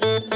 Welcome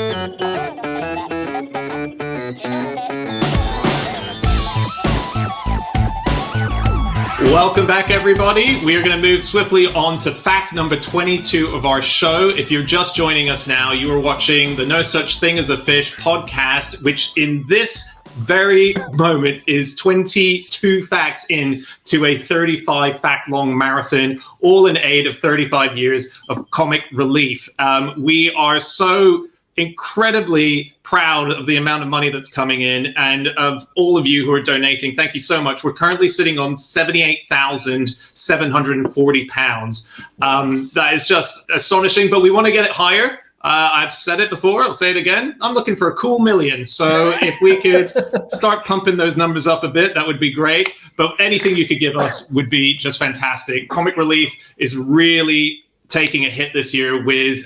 back, everybody. We are going to move swiftly on to fact number 22 of our show. If you're just joining us now, you are watching the No Such Thing as a Fish podcast, which in this very moment is 22 facts in to a 35 fact long marathon, all in aid of 35 years of comic relief. We are so incredibly proud of the amount of money that's coming in and of all of you who are donating. Thank you so much. We're currently sitting on £78,740. That is just astonishing, but we want to get it higher. I've said it before, I'll say it again. I'm looking for a cool million. So if we could start pumping those numbers up a bit, that would be great. But anything you could give us would be just fantastic. Comic Relief is really taking a hit this year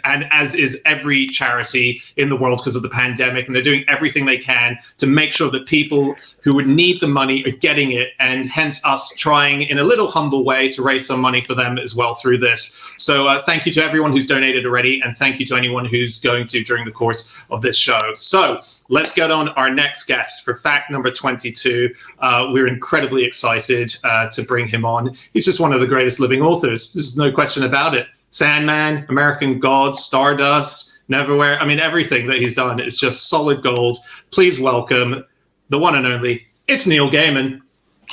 and as is every charity in the world because of the pandemic, and they're doing everything they can to make sure that people who would need the money are getting it, and hence us trying in a little humble way to raise some money for them as well through this. So thank you to everyone who's donated already, and thank you to anyone who's going to during the course of this show. So let's get on our next guest for fact number 22. We're incredibly excited to bring him on. He's just one of the greatest living authors. There's no question about it. Sandman, American Gods, Stardust, Neverwhere. I mean, everything that he's done is just solid gold. Please welcome the one and only, it's Neil Gaiman.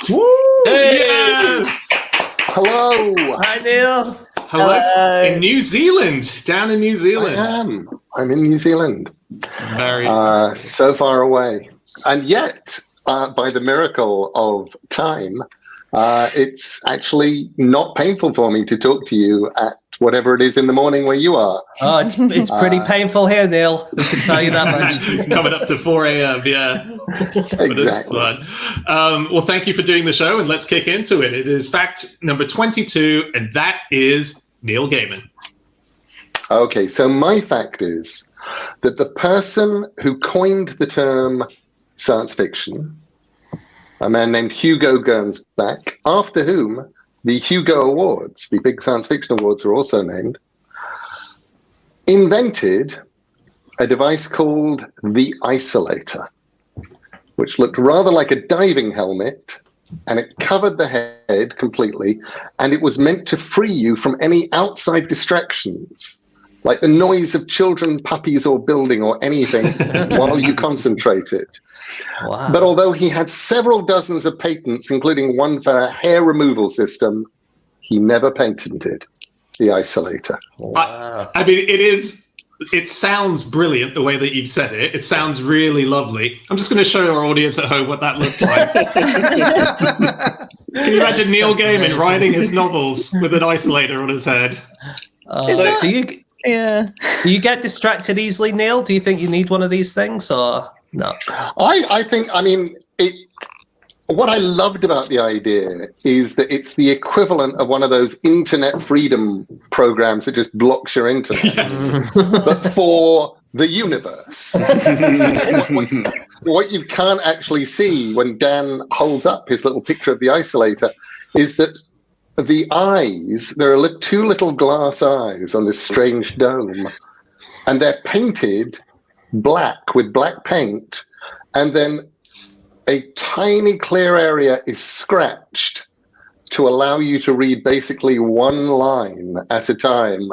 Woo! Hey! Yes! Hello. Hi, Neil. Hello. In New Zealand, down in New Zealand. I'm in New Zealand. Very so far away. And yet, by the miracle of time, it's actually not painful for me to talk to you at whatever it is in the morning where you are. Oh, it's pretty painful here, Neil. We can tell you that much. Coming up to 4 a.m., yeah. Exactly. But it's fun. Well, thank you for doing the show, and let's kick into it. It is fact number 22, and that is Neil Gaiman. Okay, so my fact is that the person who coined the term science fiction, a man named Hugo Gernsback, after whom the Hugo Awards, the big science fiction awards, are also named, invented a device called the isolator, which looked rather like a diving helmet, and it covered the head completely, and it was meant to free you from any outside distractions, like the noise of children, puppies, or building, or anything, while you concentrated. Wow. But although he had several dozens of patents, including one for a hair removal system, he never patented the isolator. Wow. I mean, it sounds brilliant the way that you've said it. It sounds really lovely. I'm just going to show our audience at home what that looked like. Can you imagine Neil Gaiman writing his novels with an isolator on his head? Do you get distracted easily, Neil? Do you think you need one of these things, or no? I think, what I loved about the idea is that it's the equivalent of one of those internet freedom programs that just blocks your internet, Yes. but for the universe. What you can't actually see when Dan holds up his little picture of the isolator is that the eyes, there are two little glass eyes on this strange dome, and they're painted black with black paint, and then a tiny clear area is scratched to allow you to read basically one line at a time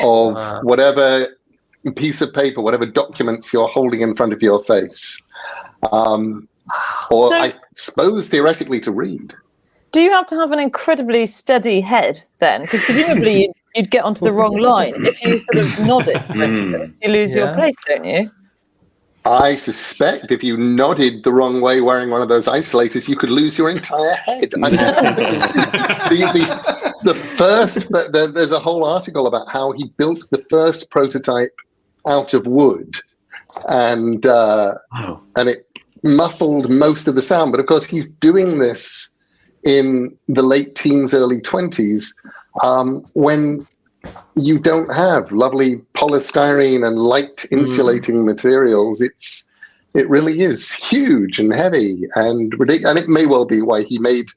of whatever piece of paper, whatever documents you're holding in front of your face. I suppose theoretically to read. Do you have to have an incredibly steady head then? Because presumably you'd get onto the wrong line. If you sort of nodded, for instance, you lose your place, don't you? I suspect if you nodded the wrong way wearing one of those isolators, you could lose your entire head. There's a whole article about how he built the first prototype out of wood, and it muffled most of the sound. But of course, he's doing this in the late teens, early 20s, when you don't have lovely polystyrene and light insulating materials. It really is huge and heavy and ridiculous. And it may well be why he made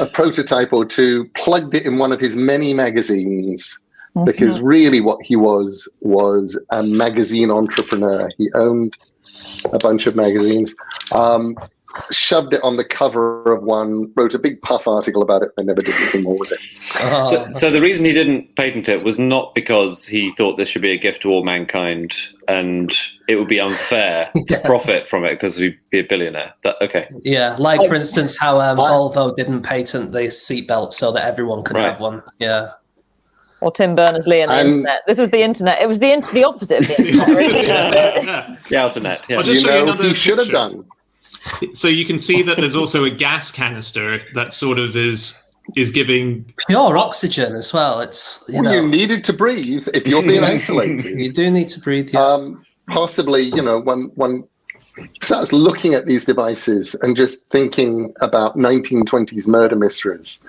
a prototype or two, plugged it in one of his many magazines, because really what he was a magazine entrepreneur. He owned a bunch of magazines, shoved it on the cover of one, wrote a big puff article about it, and never did anything more with it. So the reason he didn't patent it was not because he thought this should be a gift to all mankind and it would be unfair to profit from it because he'd be a billionaire. Okay. Yeah, like for instance how Volvo didn't patent the seatbelt so that everyone could have one. Yeah. Or Tim Berners-Lee and the internet. This was the internet. It was the opposite of the internet. Really. The Alternet. Yeah. I'll just show you another he should have picture. done. So you can see that there's also a gas canister that sort of is giving pure oxygen as well. It's you needed to breathe if you're being isolated. You do need to breathe. Yeah. Possibly, one starts looking at these devices and just thinking about 1920s murder mysteries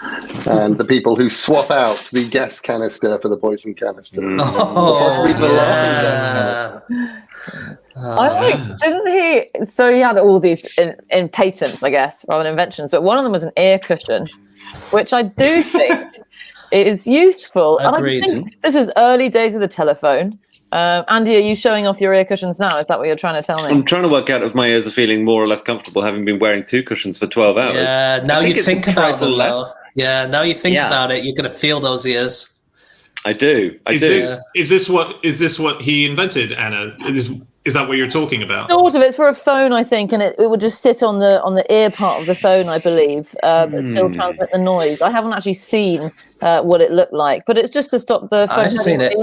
and the people who swap out the gas canister for the poison canister. Possibly the laughing gas canister. Didn't he? So he had all these in patents, I guess, rather than inventions. But one of them was an ear cushion, which I do think is useful. Agreed. And I think this is early days of the telephone. Andy, are you showing off your ear cushions now? Is that what you're trying to tell me? I'm trying to work out if my ears are feeling more or less comfortable having been wearing 2 cushions for 12 hours. Yeah, now you think about them. Yeah, now you think about it, you're going to feel those ears. I do. Is this what he invented, Anna? Is that what you're talking about? Sort of. It's for a phone, I think, and it would just sit on the ear part of the phone, I believe, but still transmit the noise. I haven't actually seen what it looked like, but it's just to stop the phone. I've seen it.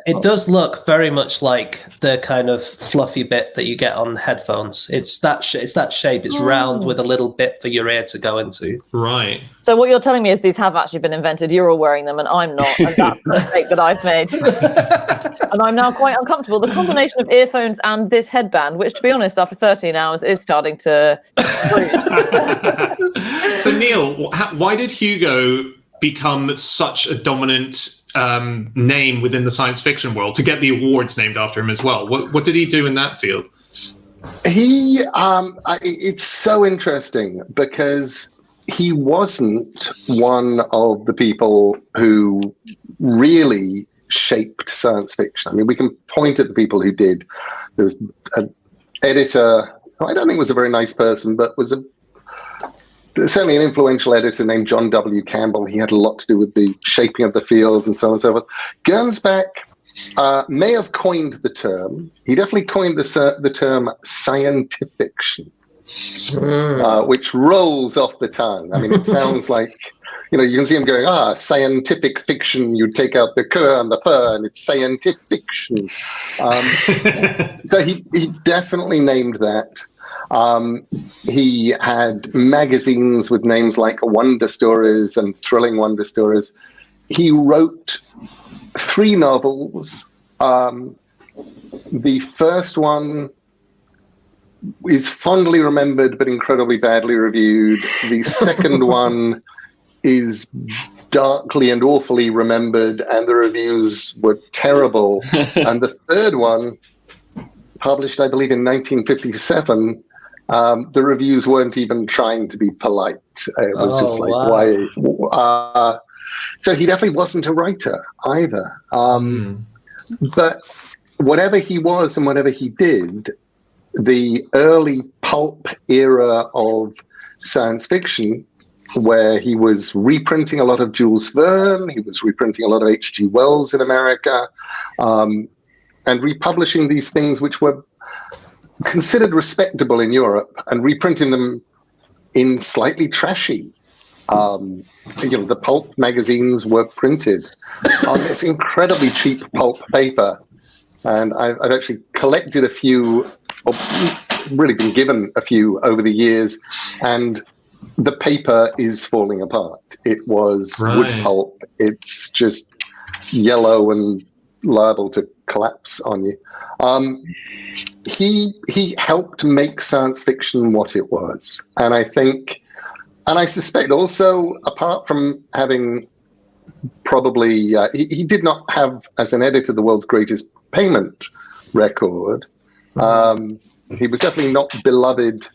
It does look very much like the kind of fluffy bit that you get on headphones. It's that shape. It's round with a little bit for your ear to go into. Right. So what you're telling me is these have actually been invented. You're all wearing them, and I'm not. And that's the mistake that I've made. And I'm now quite uncomfortable. The combination of earphones and this headband, which, to be honest, after 13 hours is starting to... So, Neil, why did Hugo become such a dominant name within the science fiction world to get the awards named after him as well? What did he do in that field? It's so interesting because he wasn't one of the people who really shaped science fiction. I mean, we can point at the people who did. There was an editor, I don't think was a very nice person, but was certainly an influential editor named John W. Campbell. He had a lot to do with the shaping of the field and so on and so forth. Gernsback may have coined the term. He definitely coined the term scientifiction, which rolls off the tongue. I mean, it sounds like, you can see him going, scientific fiction, you take out the cur and the fur, and it's scientific fiction. So he definitely named that. He had magazines with names like Wonder Stories and Thrilling Wonder Stories. He wrote 3 novels. The first one is fondly remembered but incredibly badly reviewed. The second one is darkly and awfully remembered, and the reviews were terrible. And the third one, published, I believe, in 1957, the reviews weren't even trying to be polite. It was just like, why? So he definitely wasn't a writer either. But whatever he was and whatever he did, the early pulp era of science fiction, where he was reprinting a lot of Jules Verne, he was reprinting a lot of H.G. Wells in America, and republishing these things which were considered respectable in Europe and reprinting them in slightly trashy. The pulp magazines were printed on this incredibly cheap pulp paper, and I've actually collected a few, or really been given a few over the years, and the paper is falling apart. It was wood pulp. It's just yellow and liable to collapse on you. He helped make science fiction what it was. And I think, and I suspect also, apart from having probably, he did not have, as an editor, the world's greatest payment record. He was definitely not beloved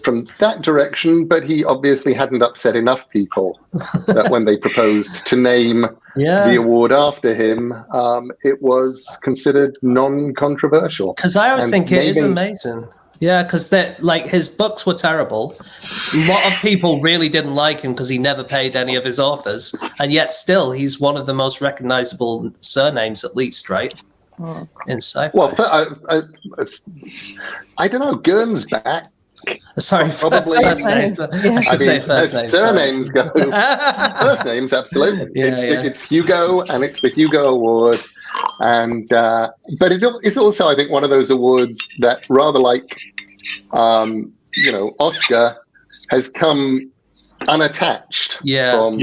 from that direction, but he obviously hadn't upset enough people that when they proposed to name the award after him, it was considered non-controversial. Because I always think it is maybe- amazing. Yeah, because like his books were terrible. A lot of people really didn't like him because he never paid any of his authors, and yet still he's one of the most recognizable surnames, at least, right? In sci-fi. Well, I don't know. Gernsback. Sorry, probably. First names. I should say first names. Surnames go. First names, absolutely. It's Hugo, and it's the Hugo Award. And but it's also, I think, one of those awards that, rather like Oscar, has come unattached from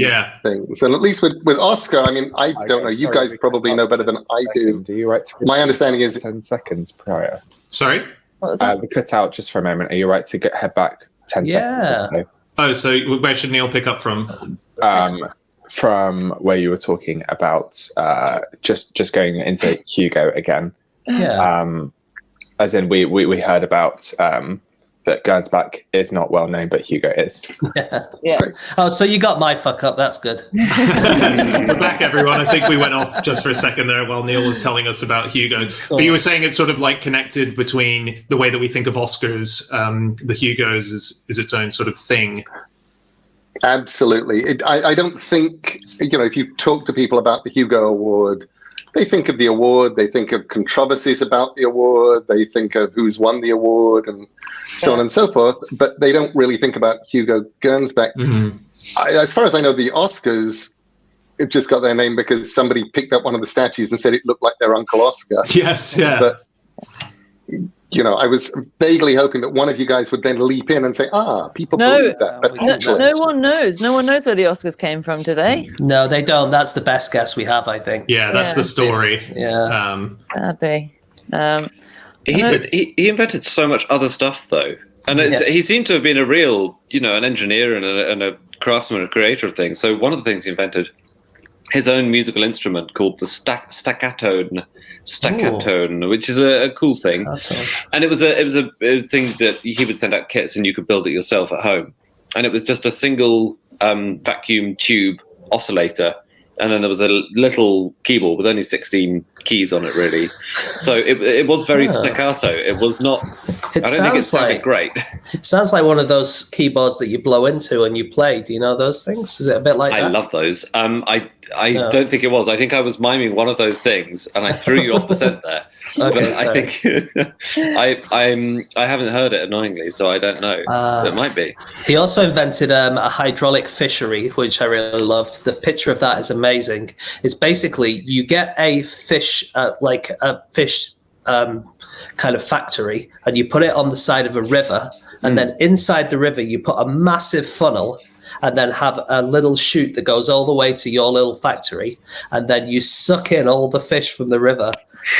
things. And at least with Oscar, I mean, I don't know. You guys probably know better than I do. Do you right to My understanding is 10 seconds prior? Sorry? What was that? We cut out just for a moment. Are you right to head back 10 seconds? Oh, so where should Neil pick up from? From where you were talking about just going into Hugo again. Yeah. As in, we heard about that Gernsback is not well known, but Hugo is. Yeah. Oh, so you got my fuck up. That's good. We're back, everyone. I think we went off just for a second there while Neil was telling us about Hugo. But you were saying it's sort of like connected between the way that we think of Oscars, the Hugos is its own sort of thing. Absolutely. I don't think, if you talk to people about the Hugo Award, they think of the award, they think of controversies about the award, they think of who's won the award and so on and so forth, but they don't really think about Hugo Gernsback. Mm-hmm. As far as I know, the Oscars have just got their name because somebody picked up one of the statues and said it looked like their Uncle Oscar. Yes, yeah. But, I was vaguely hoping that one of you guys would then leap in and say, people believe that. But No one knows. No one knows where the Oscars came from, do they? No, they don't. That's the best guess we have, I think. Yeah, that's the story. Yeah. Sadly. He invented so much other stuff, though. And he seemed to have been a real, an engineer and a craftsman, a creator of things. So one of the things he invented, his own musical instrument called the staccatone, which is a cool thing. And it was a thing that he would send out kits and you could build it yourself at home. And it was just a single vacuum tube oscillator. And then there was a little keyboard with only 16 keys on it, really. So it was very staccato. It was not... I don't think it sounded great. It sounds like one of those keyboards that you blow into and you play. Do you know those things? Is it a bit like that? I love those. I don't think it was. I think I was miming one of those things, and I threw you off the scent there. Okay, I think I haven't heard it, annoyingly, so I don't know. It might be. He also invented a hydraulic fishery, which I really loved. The picture of that is amazing. It's basically you get a fish, kind of factory, and you put it on the side of a river, and then inside the river you put a massive funnel, and then have a little chute that goes all the way to your little factory, and then you suck in all the fish from the river,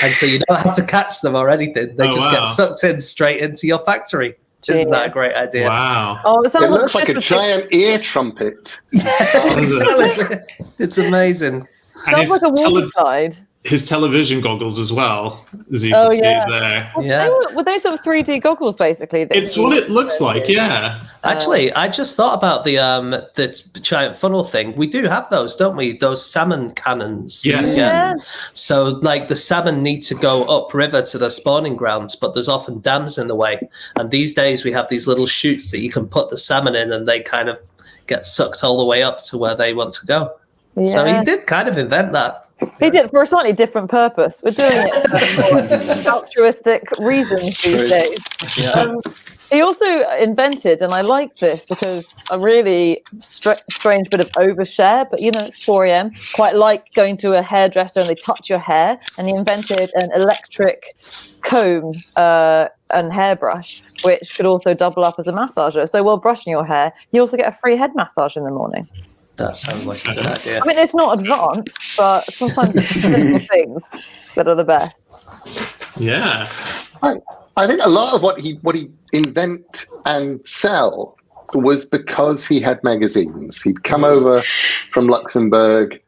and so you don't have to catch them or anything. They get sucked in straight into your factory. Isn't that a great idea? Wow. Oh, it looks like a giant ear trumpet. Exactly. It's amazing. Sounds like a water slide. His television goggles as well, as you can see there. Well, were they sort of 3D goggles, basically? It's what it looks like, yeah. Actually, I just thought about the giant funnel thing. We do have those, don't we? Those salmon cannons. Yes. Yeah. So, the salmon need to go upriver to their spawning grounds, but there's often dams in the way. And these days we have these little chutes that you can put the salmon in, and they kind of get sucked all the way up to where they want to go. Yeah. So he did kind of invent that. He did for a slightly different purpose. We're doing it for altruistic reasons these days. Yeah. He also invented, and I like this because a really strange bit of overshare, but it's 4 a.m. Quite like going to a hairdresser and they touch your hair. And he invented an electric comb and hairbrush, which could also double up as a massager. So while brushing your hair, you also get a free head massage in the morning. That sounds like a good idea. I mean, it's not advanced, but sometimes it's simple things that are the best. Yeah. I think a lot of what he invent and sell was because he had magazines. He'd come over from Luxembourg.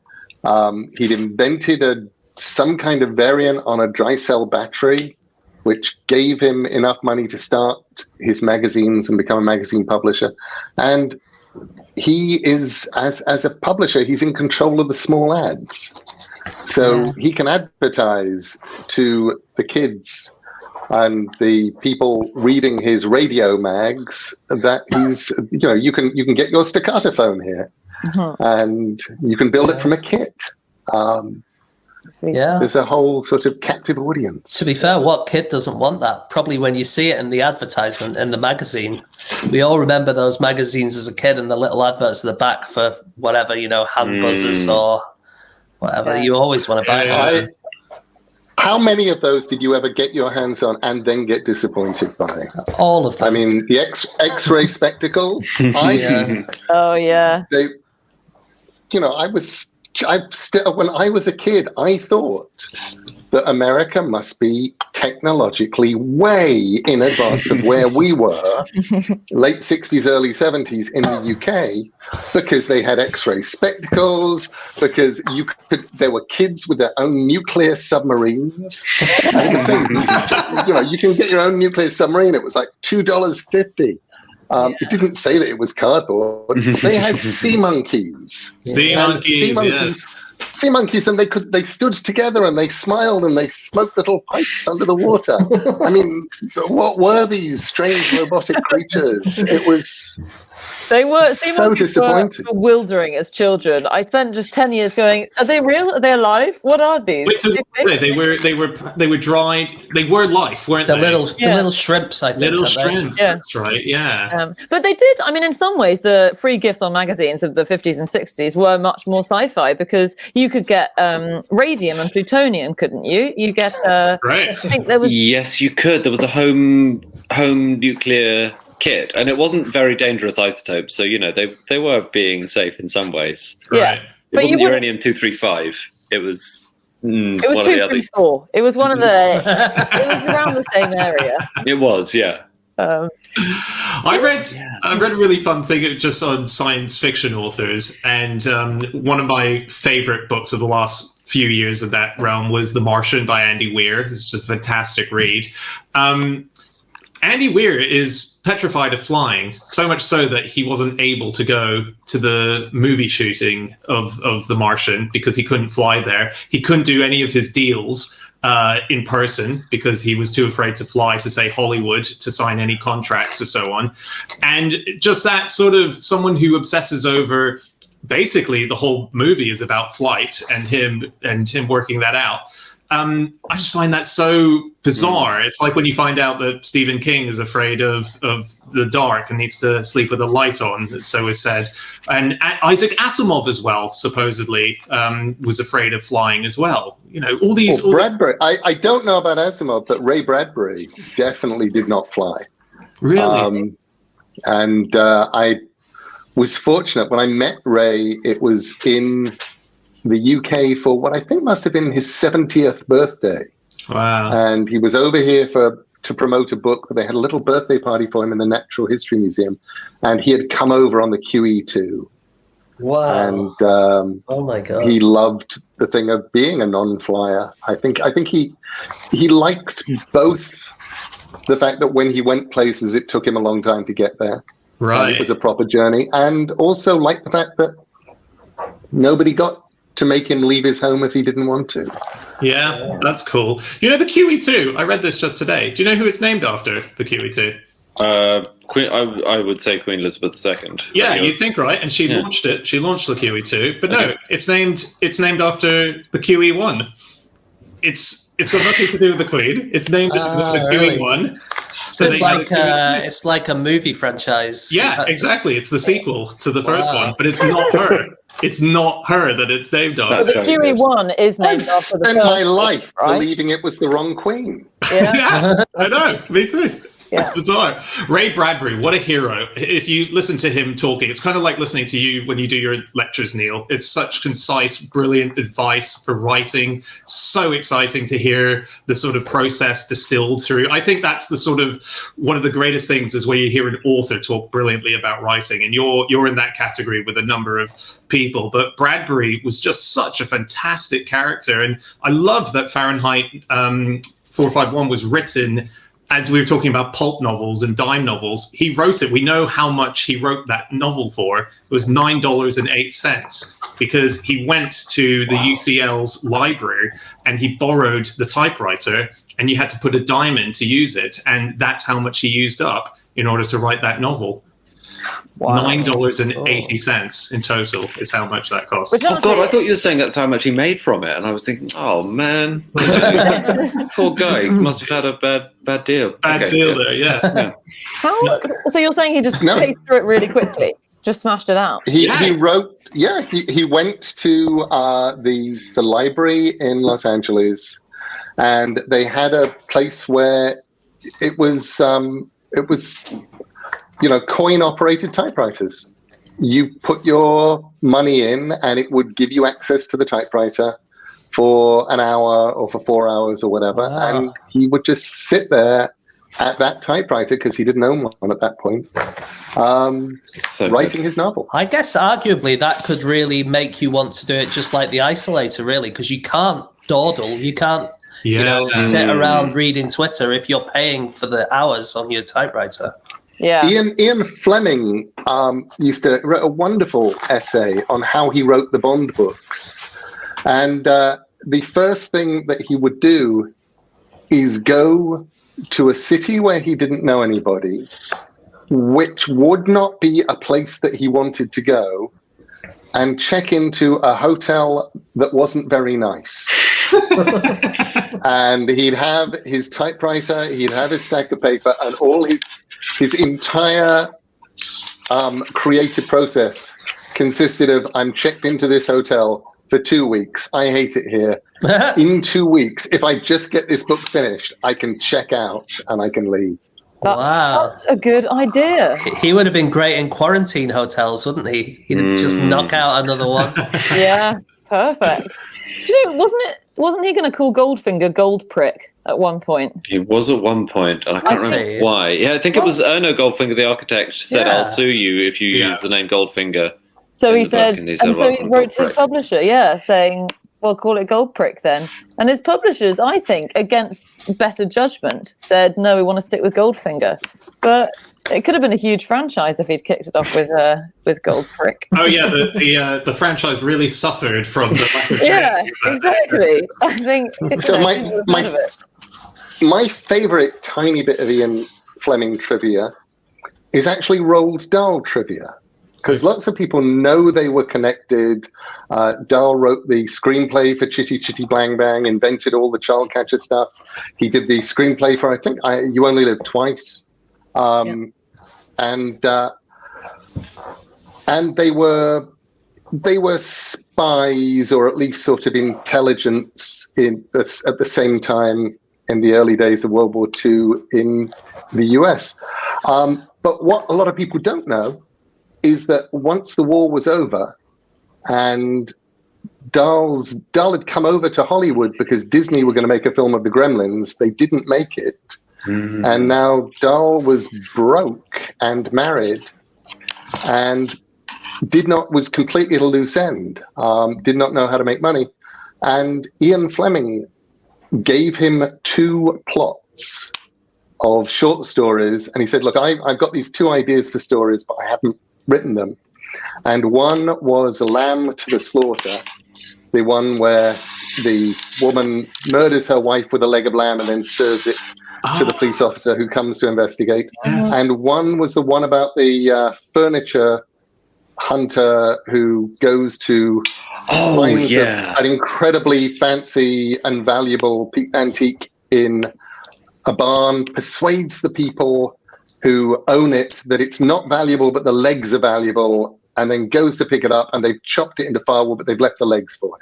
He'd invented some kind of variant on a dry cell battery which gave him enough money to start his magazines and become a magazine publisher. And he is, as a publisher, he's in control of the small ads. So he can advertise to the kids and the people reading his radio mags that he's, you can get your staccato phone here, and you can build it from a kit. There's a whole sort of captive audience. To be fair, what kid doesn't want that? Probably when you see it in the advertisement in the magazine. We all remember those magazines as a kid and the little adverts at the back for whatever, hand buzzers or whatever. You always want to buy them. How many of those did you ever get your hands on and then get disappointed by? All of them. I mean, the X-ray spectacles. Oh yeah. When I was a kid, I thought that America must be technologically way in advance of where we were, late 60s, early 70s in the UK, because they had X-ray spectacles, because there were kids with their own nuclear submarines. You can get your own nuclear submarine. It was like $2.50. It didn't say that it was cardboard. They had sea monkeys. Sea monkeys, and they stood together and they smiled and they smoked little pipes under the water. I mean, what were these strange robotic creatures? It was so disappointing. Bewildering as children. I spent just 10 years going, are they real? Are they alive? What are these? Wait, so they were dried. They were life, weren't they? The little shrimps, I think. Little shrimps, that's right, yeah. But they did, I mean, in some ways, the free gifts on magazines of the 50s and 60s were much more sci-fi, because you could get radium and plutonium, couldn't you? You get, right. I think there was... Yes, you could. There was a home nuclear kit, and it wasn't very dangerous isotopes, so they were being safe in some ways. Right. It wasn't uranium-235. It was 234. It was one of the. It was around the same area. It was, yeah. I read a really fun thing just on science fiction authors, and one of my favorite books of the last few years of that realm was The Martian by Andy Weir. It's a fantastic read. Andy Weir is petrified of flying, so much so that he wasn't able to go to the movie shooting of The Martian because he couldn't fly there. He couldn't do any of his deals in person because he was too afraid to fly to, say, Hollywood to sign any contracts or so on. And just that sort of someone who obsesses over, basically the whole movie is about flight and him working that out. I just find that so bizarre. It's like when you find out that Stephen King is afraid of the dark and needs to sleep with a light on, so is said. And Isaac Asimov as well, supposedly, was afraid of flying as well. All these... Bradbury. I don't know about Asimov, but Ray Bradbury definitely did not fly. Really? And I was fortunate. When I met Ray, it was in the UK for what I think must have been his 70th birthday. Wow. And he was over here to promote a book. They had a little birthday party for him in the Natural History Museum, and he had come over on the QE2. Wow. And oh my God. He loved the thing of being a non-flyer. I think he liked both the fact that when he went places, it took him a long time to get there. Right. It was a proper journey. And also liked the fact that nobody got to make him leave his home if he didn't want to. Yeah, that's cool. The QE2, I read this just today. Do you know who it's named after, the QE2? I would say Queen Elizabeth II. Yeah, you'd think, right? And she launched it. She launched the QE2. But no, it's named after the QE1. It's got nothing to do with the Queen. It's named as a QE1. So it's like a movie franchise. Yeah, exactly. It's the sequel to the first one, but it's not her. It's not her that it's named after. But the QE1 is named after the first. I spent my life right? believing it was the wrong queen. Yeah, I know. Me too. Yeah. It's bizarre. Ray Bradbury, what a hero. If you listen to him talking, it's kind of like listening to you when you do your lectures, Neil. It's such concise, brilliant advice for writing. So exciting to hear the sort of process distilled through. I think that's the sort of one of the greatest things is when you hear an author talk brilliantly about writing, and you're in that category with a number of people. But Bradbury was just such a fantastic character, and I love that Fahrenheit 451 was written, as we were talking about pulp novels and dime novels, he wrote it. We know how much he wrote that novel for. It was $9.08 because he went to the UCL's library and he borrowed the typewriter, and you had to put a dime in to use it. And that's how much he used up in order to write that novel. Wow. $9.80 in total is how much that cost. Oh God, I thought you were saying that's how much he made from it, and I was thinking, oh man, poor guy must have had a bad deal. Bad deal there, yeah. How? So you're saying he just paced through it really quickly, just smashed it out? He wrote. Yeah, he went to the library in Los Angeles, and they had a place where it was coin-operated typewriters. You put your money in, and it would give you access to the typewriter for an hour or for 4 hours or whatever. Wow. And he would just sit there at that typewriter, because he didn't own one at that point, writing his novel. I guess arguably that could really make you want to do it just like the Isolator, really, because you can't dawdle, you can't sit around reading Twitter if you're paying for the hours on your typewriter. Yeah. Ian Fleming used to write a wonderful essay on how he wrote the Bond books. And the first thing that he would do is go to a city where he didn't know anybody, which would not be a place that he wanted to go, and check into a hotel that wasn't very nice. And he'd have his typewriter, he'd have his stack of paper, and all his entire creative process consisted of, I'm checked into this hotel for 2 weeks. I hate it here. In 2 weeks, if I just get this book finished, I can check out and I can leave. That's such a good idea. He would have been great in quarantine hotels, wouldn't he? He'd just knock out another one. Yeah, perfect. Do you know, wasn't he going to call Goldfinger Gold Prick at one point? He was at one point, and I can't remember why. Yeah, I think it was Erno Goldfinger, the architect, said, I'll sue you if you use the name Goldfinger. So he said, and so he wrote to his publisher, saying, well, call it Gold Prick then. And his publishers, I think, against better judgment, said, no, we want to stick with Goldfinger. But it could have been a huge franchise if he'd kicked it off with Gold Prick. Oh yeah, the franchise really suffered from the lack of change. Yeah, exactly. I think. So my favourite tiny bit of Ian Fleming trivia is actually Roald Dahl trivia, because lots of people know they were connected. Dahl wrote the screenplay for Chitty Chitty Bang Bang, invented all the child catcher stuff. He did the screenplay for, I think, You Only Live Twice. And they were spies, or at least sort of intelligence at the same time in the early days of World War II in the US. But what a lot of people don't know is that once the war was over and Dahl had come over to Hollywood because Disney were going to make a film of the Gremlins, they didn't make it. And now Dahl was broke and married and was completely at a loose end, did not know how to make money. And Ian Fleming gave him 2 plots of short stories. And he said, look, I've got these 2 ideas for stories, but I haven't written them. And one was Lamb to the Slaughter, the one where the woman murders her wife with a leg of lamb and then serves it to the police officer who comes to investigate. Yes. And one was the one about the furniture hunter who goes to finds an incredibly fancy and valuable antique in a barn, persuades the people who own it that it's not valuable, but the legs are valuable, and then goes to pick it up, and they've chopped it into firewood, but they've left the legs for him.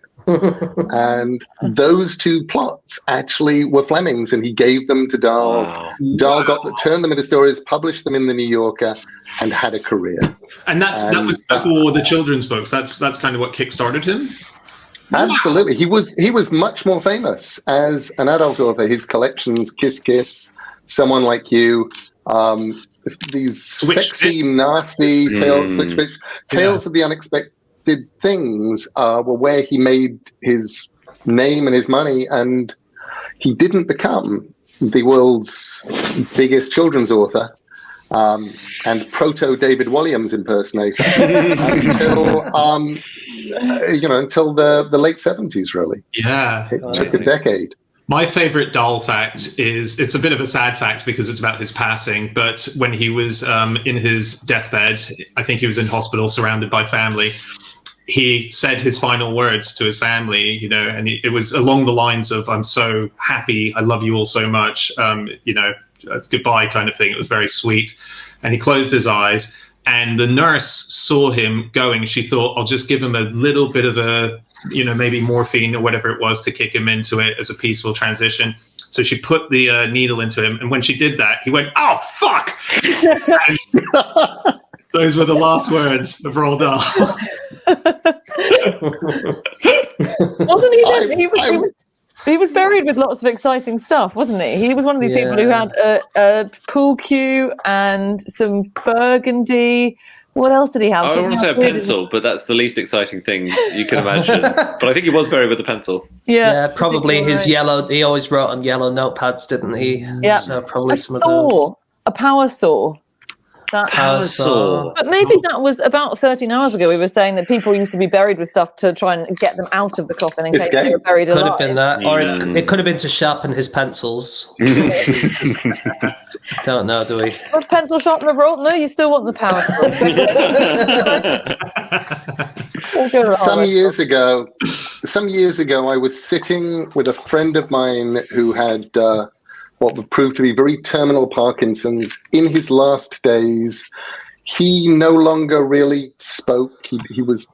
And those 2 plots actually were Fleming's, and he gave them to Dahl. Wow. Dahl turned them into stories, published them in the New Yorker, and had a career. And that was before the children's books. That's kind of what kickstarted him. Absolutely. He was much more famous as an adult author. His collections, Kiss Kiss, Someone Like You, these sexy, nasty tales of the unexpected things were where he made his name and his money. And he didn't become the world's biggest children's author and proto David Walliams impersonator until the late 70s, really. Yeah. It took a decade. My favorite Dahl fact is, it's a bit of a sad fact because it's about his passing, but when he was in his deathbed, I think he was in hospital surrounded by family, he said his final words to his family, and it was along the lines of, "I'm so happy, I love you all so much, goodbye," kind of thing. It was very sweet. And he closed his eyes, and the nurse saw him going. She thought, "I'll just give him a little bit of a, maybe morphine or whatever it was to kick him into it as a peaceful transition." So she put the needle into him. And when she did that, he went, "Oh, fuck!" And those were the last words of Roald Dahl. Wasn't he? He was buried with lots of exciting stuff, wasn't he? He was one of these people who had a pool cue and some burgundy. What else did he have? I don't want to say a pencil, but that's the least exciting thing you can imagine. But I think he was buried with a pencil. Yeah, probably his yellow. He always wrote on yellow notepads, didn't he? Yeah, so probably some saw, of those. a power saw. Power saw. But maybe that was about 13 hours ago. We were saying that people used to be buried with stuff to try and get them out of the coffin in case they were buried alive. Could have been that, or it could have been to sharpen his pencils. Don't know, do we? What pencil sharpener roll? No, you still want the power. Some years ago, I was sitting with a friend of mine who had what would prove to be very terminal Parkinson's in his last days. He no longer really spoke. He was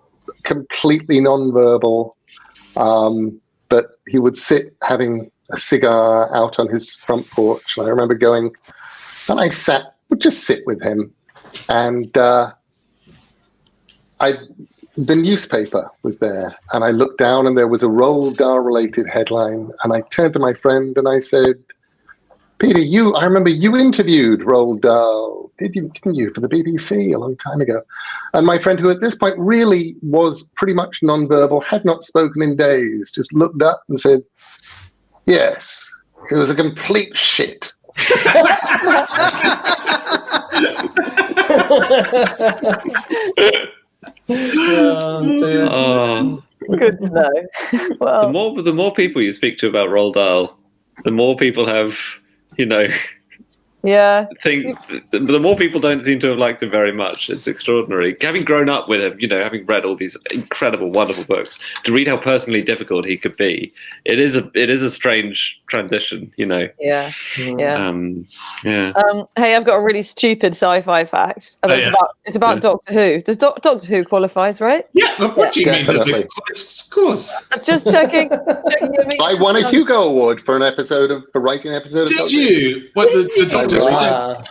completely nonverbal, but he would sit having a cigar out on his front porch. And I remember going, and I would just sit with him. And the newspaper was there. And I looked down and there was a Roald Dahl related headline. And I turned to my friend and I said, "Peter, I remember you interviewed Roald Dahl, didn't you, for the BBC a long time ago?" And my friend, who at this point really was pretty much nonverbal, had not spoken in days, just looked up and said, "Yes, it was a complete shit." Good to know. Well, The more people you speak to about Roald Dahl, the more people have, the more people don't seem to have liked him very much. It's extraordinary. Having grown up with him, having read all these incredible, wonderful books, to read how personally difficult he could be, it is a strange transition, Yeah. Hey, I've got a really stupid sci-fi fact. It's about Doctor Who. Does Doctor Who qualifies, right? Yeah. What do you mean? Of course. Just checking. I won a Hugo Award for writing an episode. Did you? What the Doctor's wife?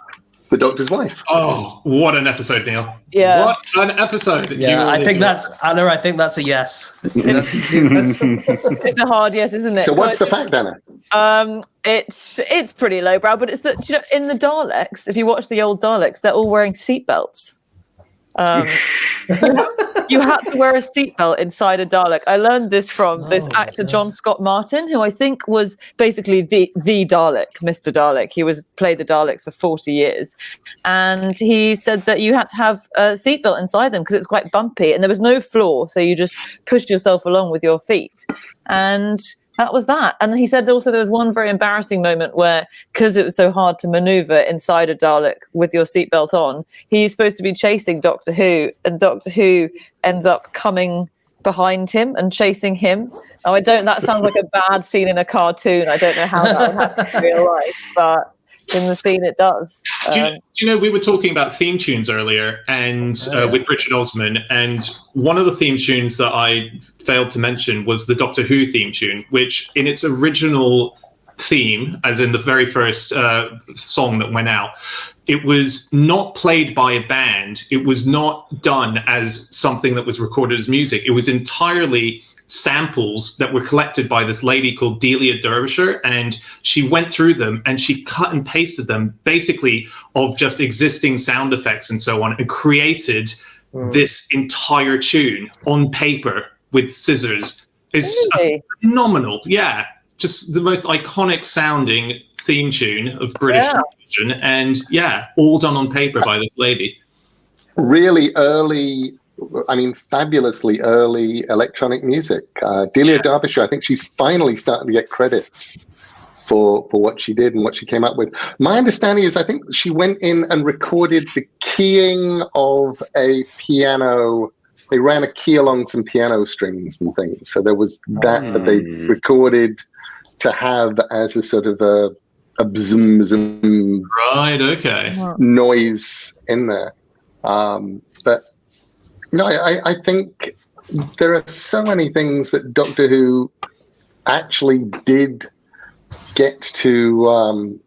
The Doctor's wife. Oh, what an episode, Neil! Yeah, what an episode. Yeah, I think that's Anna. I think that's a yes. It's a hard yes, isn't it? So what's the fact, Anna? It's pretty lowbrow, but it's that in the Daleks, if you watch the old Daleks, they're all wearing seatbelts. You had to wear a seatbelt inside a Dalek. I learned this from this actor, John Scott Martin, who I think was basically the Dalek, Mr. Dalek. He played the Daleks for 40 years. And he said that you had to have a seatbelt inside them because it's quite bumpy and there was no floor. So you just pushed yourself along with your feet. And that was that. And he said also there was one very embarrassing moment where, because it was so hard to maneuver inside a Dalek with your seatbelt on, he's supposed to be chasing Doctor Who, and Doctor Who ends up coming behind him and chasing him. Oh, that sounds like a bad scene in a cartoon. I don't know how that would happen in real life, but in the scene it does. Do you know, we were talking about theme tunes earlier and with Richard Osman, and one of the theme tunes that I failed to mention was the Doctor Who theme tune, which in its original theme, as in the very first song that went out, it was not played by a band. It was not done as something that was recorded as music. It was entirely samples that were collected by this lady called Delia Derbyshire, and she went through them and she cut and pasted them basically of just existing sound effects and so on, and created this entire tune on paper with scissors. It's phenomenal. Yeah. just the most iconic sounding theme tune of British television, and all done on paper by this lady. Really early, fabulously early electronic music. Delia Derbyshire, I think she's finally starting to get credit for what she did and what she came up with. My understanding is I think she went in and recorded the keying of a piano. They ran a key along some piano strings and things. So there was that they recorded to have as a sort of a zoom noise in there. But no, I think there are so many things that Doctor Who actually did get to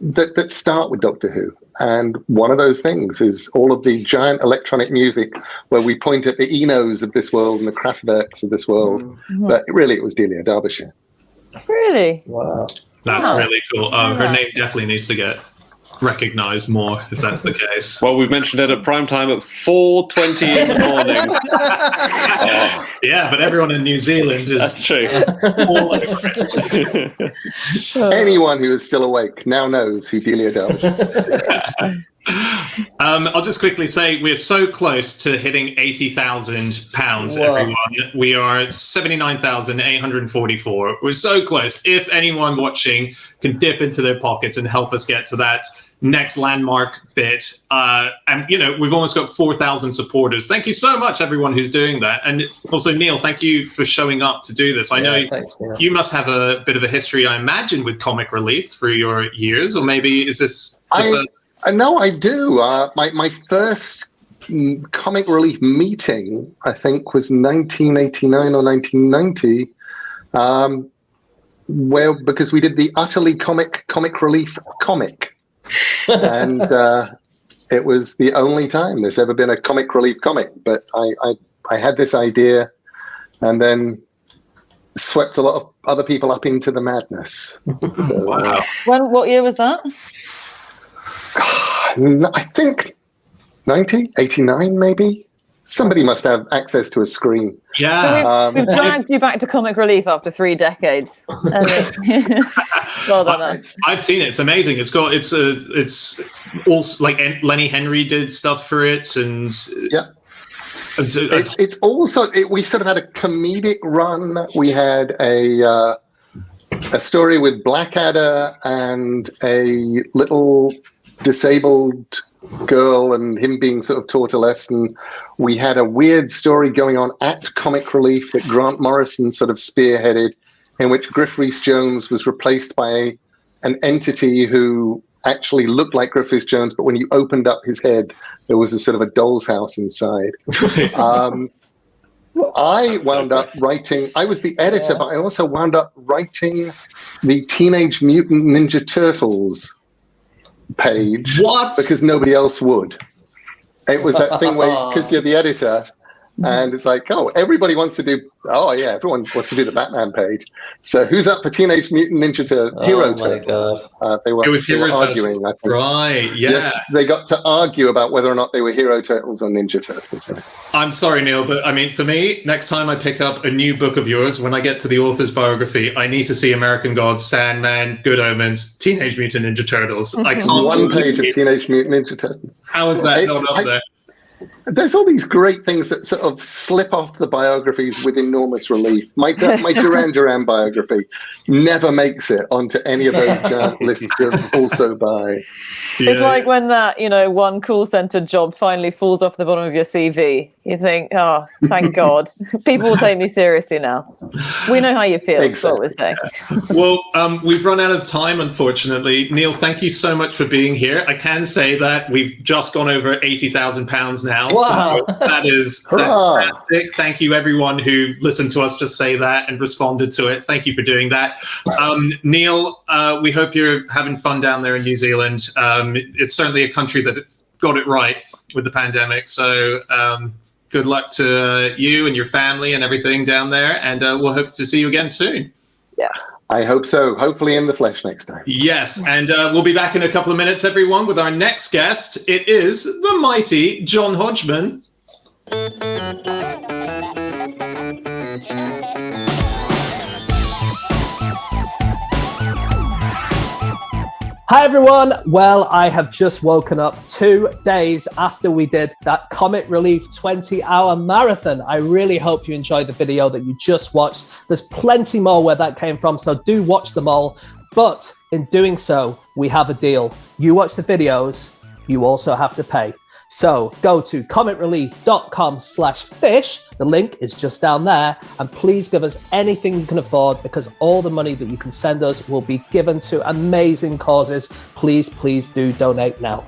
that start with Doctor Who. And one of those things is all of the giant electronic music where we point at the Enos of this world and the Kraftwerks of this world. But really, it was Delia Derbyshire. Really? Wow. That's really cool. Her name definitely needs to get recognised more, if that's the case. Well, we've mentioned it at prime time at 4:20 in the morning. Yeah, but everyone in New Zealand is That's true. all over it. Anyone who is still awake now knows who Delia Derbyshire. I'll just quickly say we're so close to hitting £80,000, everyone. We are at 79,844. We're so close. If anyone watching can dip into their pockets and help us get to that next landmark bit, and we've almost got 4,000 supporters. Thank you so much, everyone who's doing that. And also, Neil, thank you for showing up to do this. I know thanks, Neil. you must have a bit of a history, I imagine, with Comic Relief through your years, or maybe is this the first? No, I do. My first Comic Relief meeting, I think, was 1989 or 1990, because we did the Utterly Comic Relief comic. And it was the only time there's ever been a Comic Relief comic. But I had this idea and then swept a lot of other people up into the madness. So, Wow. What year was that? I think 90, 89 maybe. Somebody must have access to a screen. Yeah. So we've dragged you back to Comic Relief after 3 decades. Well done, us. I've seen it. It's amazing. It's also like Lenny Henry did stuff for it, and it's also we sort of had a comedic run. We had a story with Blackadder and a little disabled girl and him being sort of taught a lesson. We had a weird story going on at Comic Relief that Grant Morrison sort of spearheaded, in which Griff Rhys-Jones was replaced by an entity who actually looked like Griff Rhys-Jones, but when you opened up his head, there was a sort of a doll's house inside. I wound up writing, I was the editor, but I also wound up writing the Teenage Mutant Ninja Turtles page. What? Because nobody else would. It was that thing where, because you're the editor, and it's like, everyone wants to do the Batman page. So who's up for Teenage Mutant Ninja Hero Turtles? They were arguing, I think. Right, yeah. Yes, they got to argue about whether or not they were Hero Turtles or Ninja Turtles. I'm sorry, Neil, but I mean, for me, next time I pick up a new book of yours, when I get to the author's biography, I need to see American Gods, Sandman, Good Omens, Teenage Mutant Ninja Turtles. I can't one page of Teenage Mutant Ninja Turtles. How is that not up there? There's all these great things that sort of slip off the biographies with enormous relief. My Duran Duran biography never makes it onto any of those giant lists of also by. Yeah. It's like when that, one call center job finally falls off the bottom of your CV. You think, oh, thank God. People will take me seriously now. We know how you feel. Exactly. That's what we're saying. Well, we've run out of time, unfortunately. Neil, thank you so much for being here. I can say that we've just gone over £80,000 now. Wow. So that is fantastic. Thank you, everyone who listened to us just say that and responded to it. Thank you for doing that. Neil, we hope you're having fun down there in New Zealand. It's certainly a country that got it right with the pandemic. So good luck to you and your family and everything down there. And we'll hope to see you again soon. Yeah, I hope so. Hopefully in the flesh next time. Yes, and we'll be back in a couple of minutes, everyone, with our next guest. It is the mighty John Hodgman. Hi everyone. Well, I have just woken up 2 days after we did that Comic Relief 20-hour marathon. I really hope you enjoyed the video that you just watched. There's plenty more where that came from, so do watch them all. But in doing so, we have a deal. You watch the videos, you also have to pay. So go to comicrelief.com/fish. The link is just down there. And please give us anything you can afford, because all the money that you can send us will be given to amazing causes. Please, please do donate now.